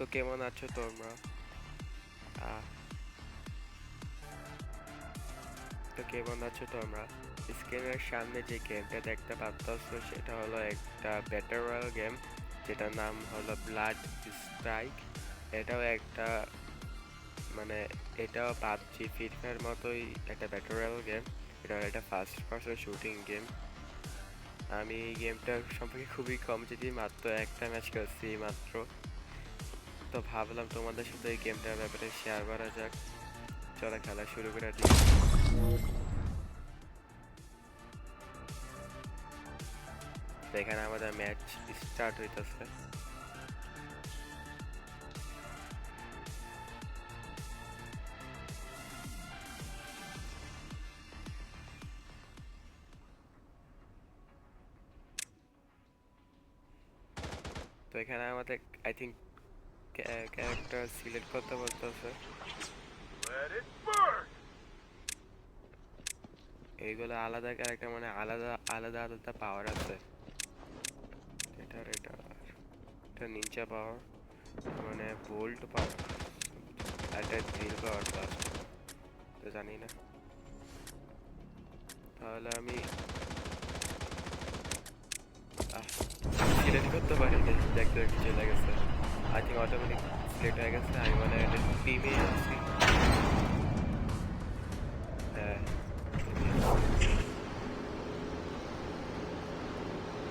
তো কেমন আছো তোমরা? স্ক্রিনের সামনে যে গেমটা দেখতে পাচ্ছ সেটা হলো একটা ব্যাটল রয়্যাল গেম, যেটার নাম হলো ব্লাড স্ট্রাইক। এটাও একটা মানে এটাও পাবজি ফ্রি ফায়ার মতোই একটা ব্যাটল রয়্যাল গেম। এটা একটা ফার্স্ট পারসন শুটিং গেম। আমি এই গেমটা সম্পর্কে খুবই কম জানি, মাত্র একটা ম্যাচ খেলছি মাত্র। তো ভাবলাম তোমাদের সাথে এই গেমটার ব্যাপারে শেয়ার করা যাক। চলো খেলা শুরু করে দিই। এখানে আমাদের ম্যাচ স্টার্ট হইতেছে। তো এখানে আমাদের আই থিঙ্ক ক্যারেক্টার সিলেক্ট করতে বলতেছে। এইগুলো আলাদা ক্যারেক্টার, মানে আলাদা আলাদা আলাদা পাওয়ার আছে। এটা নিনজা পাওয়ার, মানে বোল্ট পাওয়ার, এটা ড্রিল পাওয়ার তো জানি না। তাহলে আমি সিলেক্ট করতে পারিনি, দেখতে চলে গেছে। আই থিঙ্ক অটোমেটিক সিলেক্ট হয়ে গেছে। আমি মানে এটা টিমে আছি। হ্যাঁ,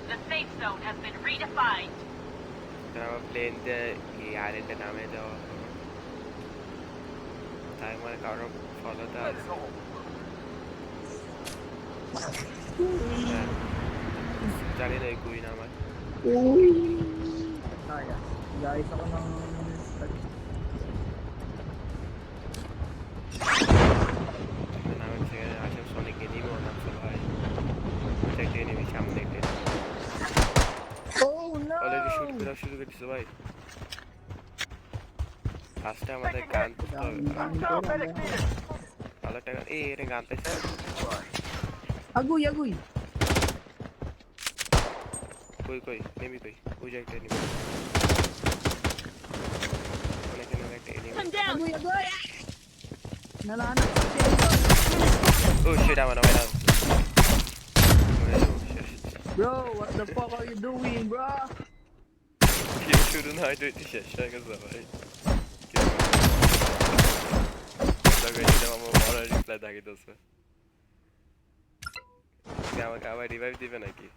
The safe zone has been redefined. আমার প্লেন দিয়ে এই আইল্যান্ডে নামে যাওয়া হবে। তাই মানে কারো ফলোতে আছে। জানি na yung kuwi naman. Kaya. Guys, ako ng... Tingnan namin sige na siya Sonic enemy o nang sabay. Check enemy সামনে একটা। Oh no! অলরেডি শুট করা শুরু করে দিছে ভাই। ফার্স্টে আমাদের গান ভালো টাকা এটা গান পাইছে। Agoy, agoy! কই নেমি কই ওই যে একটা enemy। এখানে একটা enemy। Agoy, agoy! Nalanak sa Oh shit, I'm on. Bro, what the fuck are you doing, bro? Kim şurun haydi şaşa gaza ভাই। লাগাইতে আমার বড় রিপ্লাই দেখাইতেছে। আমাকে আবার রিভাইভ দিবে নাকি?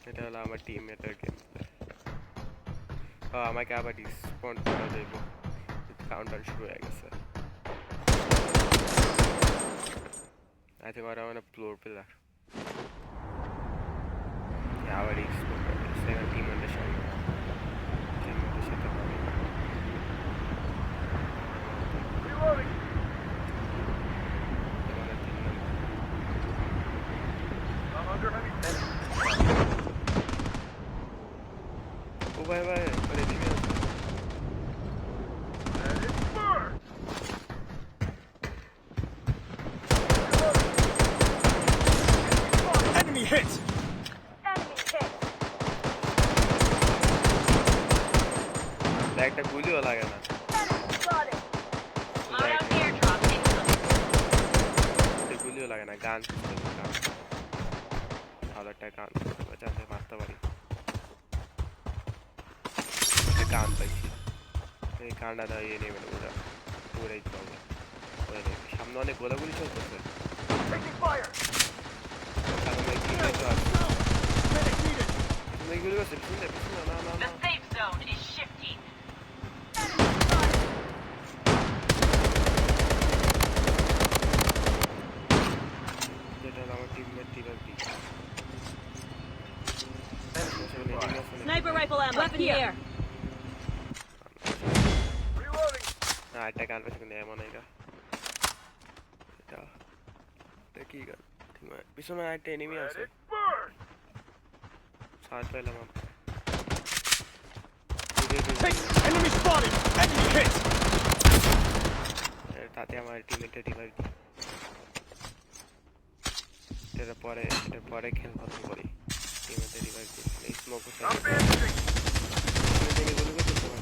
এটা হলো আমার টিমমেটের গেম। আমাকে আবার ডিসপন্ড করা যাইব। কাউন্টার শুরু হয়ে গেছে। I think I want a floor pillar. আবার ডিসপন্ড করা গেছে। সেকেন্ড টিমমেটের সাথে পাবি। ও ভাই করে দিবি। Enemy hit! একটা গুলিও লাগে না। Loadout airdrop incoming. গুলিও লাগে না, গান ভালো একটা গান যাতে মারতে পারি। গান পাইছি, এই গানটা দাঁড়িয়ে নেবে না, পুরাই পাবো। সামনে অনেক গোলাগুলি চলতেছে। গুলি করছে পিছনে পিছনে। না না The না, safe zone is shifting. যেটা হলো আমার teammate টিভারটি। Sniper rifle ammo. Weapon here. না একটা গান পাইছে কিন্তু এমন এটা কি গান? পিছনে একটা এনিমি আছে। সাথ পেলাম আমি। Hey! Enemy spotted! Enemy hit! তাতে আমার টিমমেটের রিভাইভ। এটার পরে খেল খতম করি টিমেতে রিভাইভ দিই এই স্মোক I'm সাইড bandaging. থেকে গুলো করতে তোমার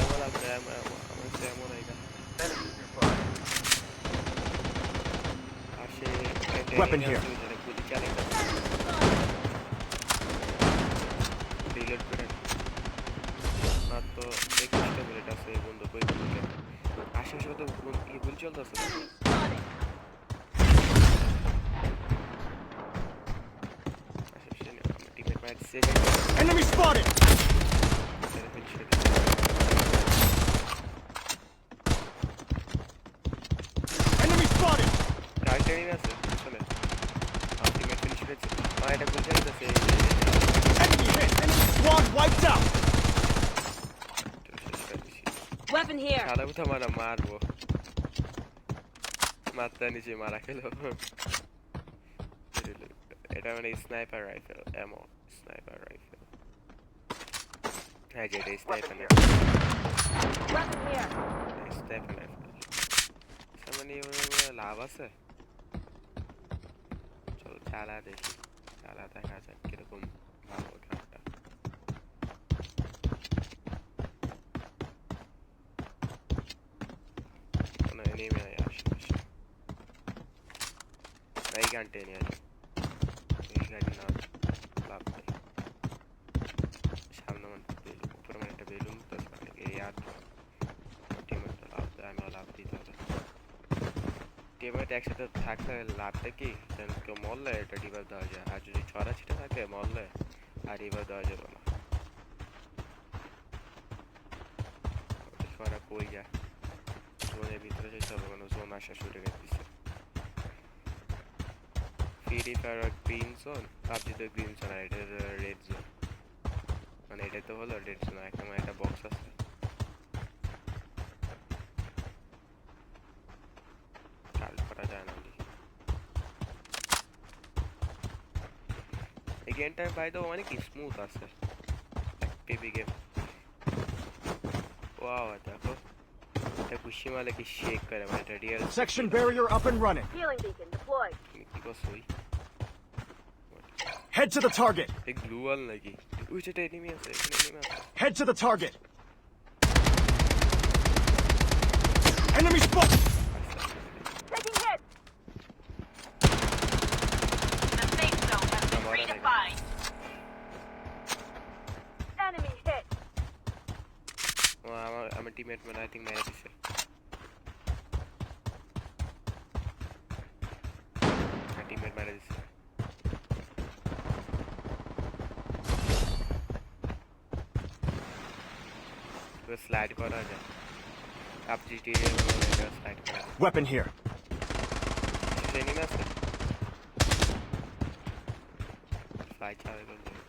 এমন আছে আমার এমন আইগা Enemy nearby. আসে Weapon here. গুলি চালাই রিলোড করে মাত্র 21টা মিনিট আছে এই বন্ধু কই গুলি আশেপাশে তো গুলি চলতেছে আশেপাশে আমার টিমের match second Enemy spotted. Enemy spotted. টাইটানিং আছে পিছনে আলটিমেট ফিনিশ হয়েছে এটা গুলি চালাতেছে Enemy hit. Enemy squad wiped out. Weapon here. সাদা উঠা মারবো মাথা নিচে মারা খেলো এটা মানে স্নাইপার রাইফেল এমো স্নাইপার রাইফেল হ্যাঁ যে এটা স্নাইপার না Weapon here. স্নাইপার রাইফেল সামনে লাভ আছে চল চালা দেখি চালা দেখা যাক কিরকম ভালো কাজটা কোনো এনিমি নাই আশেপাশে এই গানটা নিয়ে আসি এই গাড়ি না লাভ নেই সামনে উপরে মানে একটা বেলুন তো এই আর টিমের লাভ দেয় আমি লাভ দিতে হবে টিমের একসাথে থাকলে লাভটা কি কেউ মরলে এটা রিভাইভ দেওয়া যায় আর যদি ছড়া ছিটে থাকে মরলে আর রিভাইভ দেওয়া যাবে না ছড়া কই যায় জোনের ভিতরে যেতে হবে মানে জোন আসা শুরু করে দিচ্ছে ফ্রি ফায়ার গ্রিন জোন পাবজিতে গ্রিন জোন আর এটা রেড জোন মানে এটা তো হলো রেড জোন একটা মানে একটা বক্স আছে কাল করা যায় না এই গেমটা বাই দ্য অনেক স্মুথ আছে পিবি গেম ওয়াও দেখো এটা কুশিমালে কি শেক করে মানে এটা real Section barrier up and running. Healing beacon deployed. কি কসই Head to the target. এই গ্লু ওয়াল নাকি ওই যেটা এনিমি আছে এখানে এনিমি আছে Head to the target. Enemy spot. Taking hit. The safe zone has been redefined. Enemy hit. ও আমার teammate মানে আই থিং মেরে দিছে টিমমেট মেরে দিছে তো স্লাইড করা যায় আপজি টিরে মানে এটা স্লাইড করা Weapon here. এনিমি আছে স্লাইড চালাতে গেলে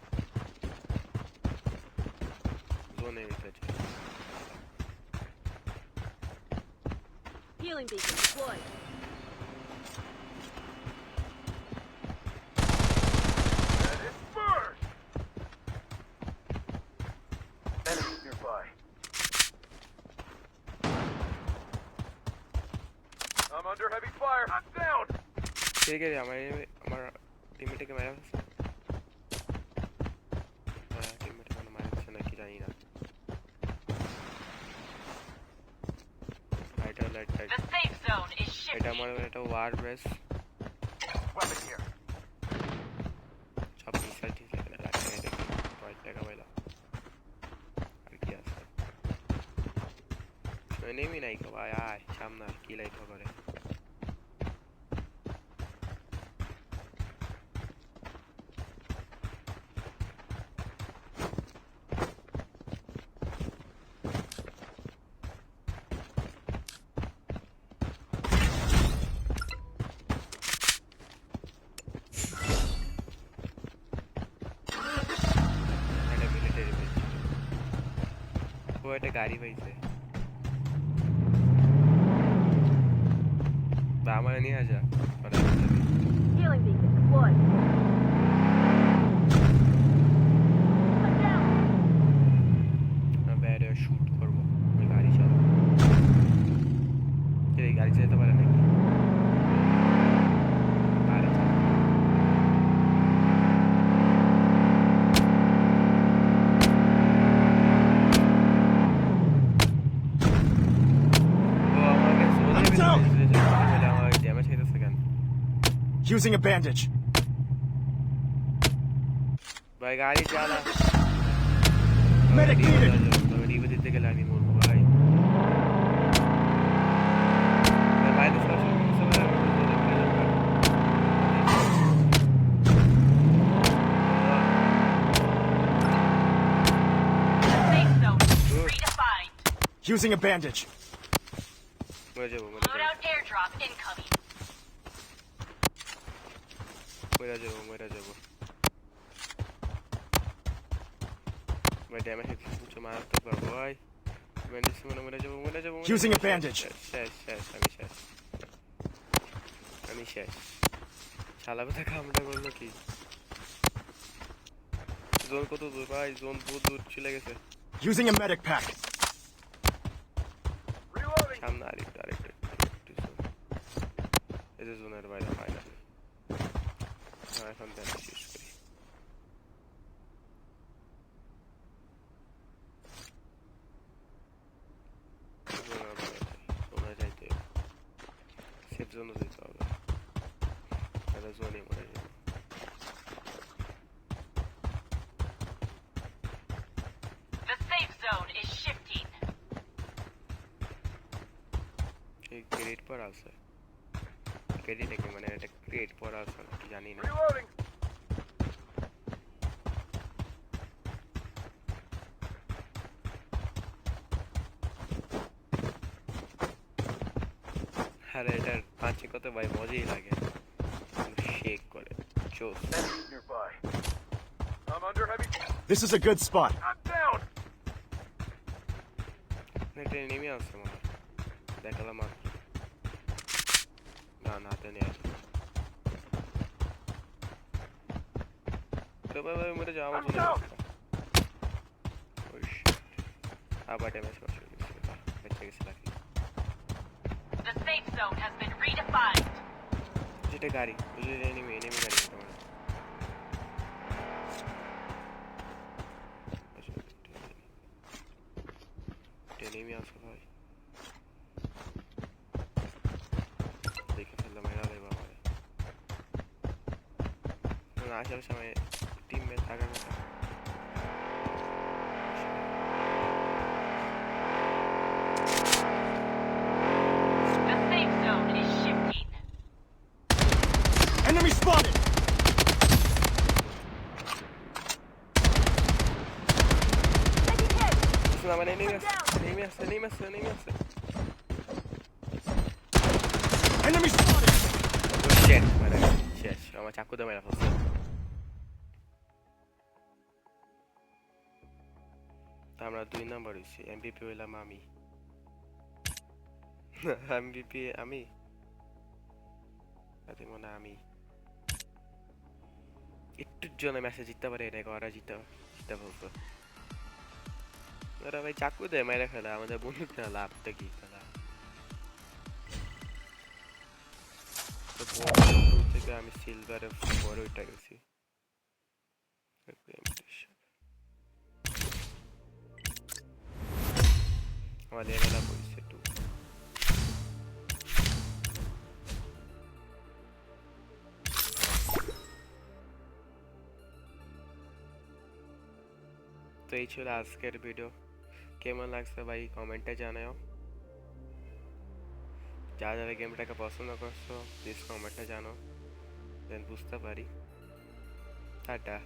জোনে ভিতরে Healing beacon deployed. Enemy nearby. I'm under heavy fire. I'm down. ঠিক আছে আমার টিমমেটকে মেরে ফেলছে টিমমেটকে মানে মারা গেছে নাকি জানি না এটা light The safe zone is এটা shifting. আমার এটা ওয়ার ব্রেস Weapon here. সব মিসাইল ঠিক এখানে রাখা দেখি কয়েক টাকা পাইলাম আর কি আছে এনিমি নাই কো ভাই আয় সামনে কি লাইট করে একটা গাড়ি পাইছে বা আমার নিয়ে আসা Healing beacon deployed. I'm down. ব্যারে শুট করবো আমি গাড়ি চালাবো গাড়ি চালাতে পারে নাকি? পারে চালাতে। ও আমার কাছে I'm down! আমার ড্যামেজ খাইতেছে কেন? Using a bandage. ভাই গাড়ি চালা। Medic needed. তবে রিভে দিতে গেলে আমি মরবো ভাই। ভাই বাইরে সরাসরি কিছু বলে আমি বলতে পারি না। Safe zone redefined. Using a bandage. মরে যাবো Loadout airdrop incoming. মরে যাবো ভাই ড্যামেজ খেতে কিছু মারাত্মক পাবো ভাই ব্যান্ডেজ মরে যাবো Using a bandage. শেষ আমি শেষ শালা কোথায় কামড়া করলো কি জোন কত দূর ভাই জোন বহুত দূর চলে গেছে Using a medic pack. সামনে আরেকটু জোন এই যে জোনের বাইরে ফাইনাল এখন ড্যামেজ ইউজ করি জোনে যাইতে সেফ জোনে যেতে হবে তাহলে জোনে মরে যাবে The safe zone is shifting. এই ক্রেডিট পর আছে ক্রেডিট নাকি মানে এটা ক্রেডিট পর আছে নাকি জানি না আরে এটার পাঁচে কত ভাই মজাই লাগে শেক করে চোস Nearby. I'm under heavy. This is a good spot. I'm down. এটা নেমে আসছে মনে হয় দেখালাম আর না হাতে নিয়ে আসে ভাই মরে যাওয়া আমার জন্য আবার ড্যামেজ করছে বেঁচে গেছে নাকি The safe zone has been redefined. যেটা গাড়ি বুঝলি এনিমি গাড়ি তোমার এনিমি আছে ভাই দেখে ফেললাম এরা দেবো আমারে আসার সময় টিমমেট থাকার কথা The safe zone is shifting. Enemy spotted. আমার এনিমি আছে Enemy spotted. শেষ মানে শেষ আমার চাকু দিয়ে মেরা ফেলছে তা আমরা 2 নাম্বার হইছি এমভিপি হইলাম আমি এমভিপি আমি আরে মনে আমি একটুর জন্য ম্যাচে জিততে পারে এটা ওরা জিততে বলতো ওরা ভাই চাকু দিয়ে মেরে ফেলে আমাদের বন্দুক না লাভটা কি খেলা থেকে আমি সিলভারে পরে উঠে গেছি আমার লেভেল আপ হয়েছে 2 তো এই ছিল আজকের ভিডিও কেমন লাগছে ভাই কমেন্টে জানাও যারা গেমটাকে পছন্দ করছো প্লিজ কমেন্টে জানাও দেন বুঝতে পারি টাটা